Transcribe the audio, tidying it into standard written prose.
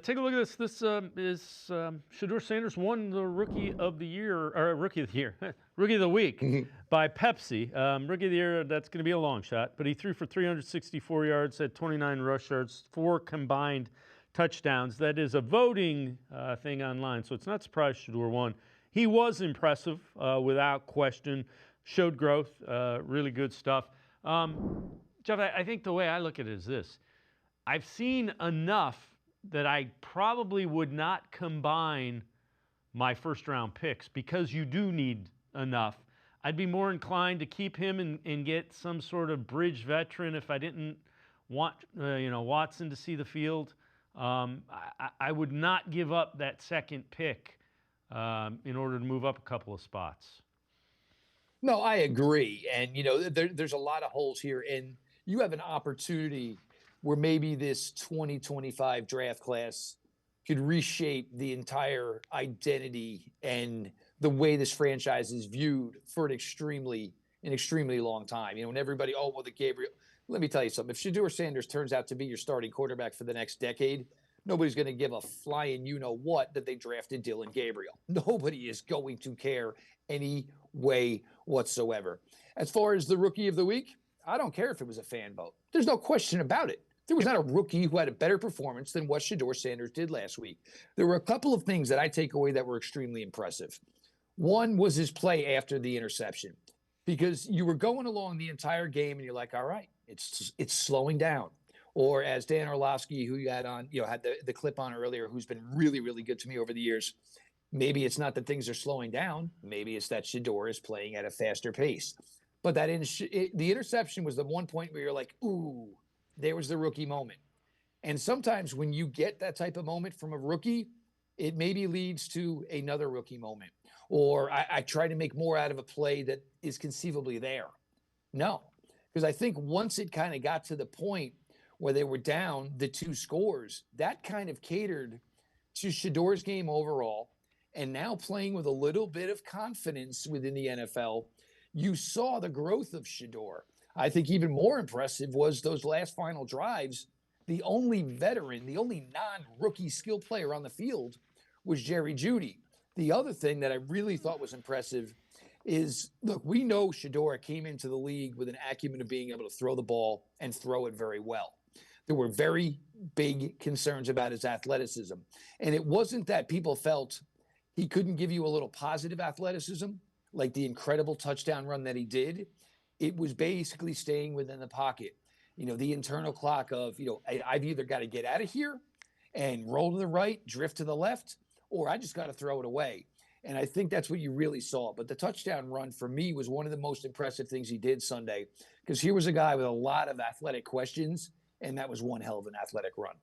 Take a look at this. This is Shedeur Sanders won the Rookie of the Year, or Rookie of the Year, Rookie of the Week by Pepsi. Rookie of the Year, that's going to be a long shot, but he threw for 364 yards, had 29 rush yards, 4 combined touchdowns. That is a voting thing online, so it's not surprised Shedeur won. He was impressive, without question. Showed growth, really good stuff. Jeff, I think the way I look at it is this. I've seen enough that I probably would not combine my first-round picks because you do need enough. I'd be more inclined to keep him and get some sort of bridge veteran if I didn't want Watson to see the field. I would not give up that second pick in order to move up a couple of spots. No, I agree. And, there's a lot of holes here. And you have an opportunity where maybe this 2025 draft class could reshape the entire identity and the way this franchise is viewed for an extremely long time. When everybody, the Gabriel. Let me tell you something. If Shedeur Sanders turns out to be your starting quarterback for the next decade, nobody's going to give a flying you-know-what that they drafted Dylan Gabriel. Nobody is going to care any way whatsoever. As far as the Rookie of the Week, I don't care if it was a fan vote. There's no question about it. There was not a rookie who had a better performance than what Shedeur Sanders did last week. There were a couple of things that I take away that were extremely impressive. One was his play after the interception, because you were going along the entire game and you're like, all right, it's slowing down. Or as Dan Orlovsky, who you had on, had the clip on earlier, who's been really, really good to me over the years. Maybe it's not that things are slowing down. Maybe it's that Shedeur is playing at a faster pace. But the interception was the one point where you're like, ooh, there was the rookie moment. And sometimes when you get that type of moment from a rookie, it maybe leads to another rookie moment. Or I try to make more out of a play that is conceivably there. No, because I think once it kind of got to the point where they were down the 2 scores, that kind of catered to Shedeur's game overall. And now playing with a little bit of confidence within the NFL, you saw the growth of Shedeur. I think even more impressive was those last final drives. The only veteran, the only non-rookie skill player on the field was Jerry Jeudy. The other thing that I really thought was impressive is, look, we know Shedeur came into the league with an acumen of being able to throw the ball and throw it very well. There were very big concerns about his athleticism. And it wasn't that people felt he couldn't give you a little positive athleticism, like the incredible touchdown run that he did. It was basically staying within the pocket. The internal clock of, I've either got to get out of here and roll to the right, drift to the left, or I just got to throw it away. And I think that's what you really saw. But the touchdown run for me was one of the most impressive things he did Sunday, because here was a guy with a lot of athletic questions, and that was one hell of an athletic run.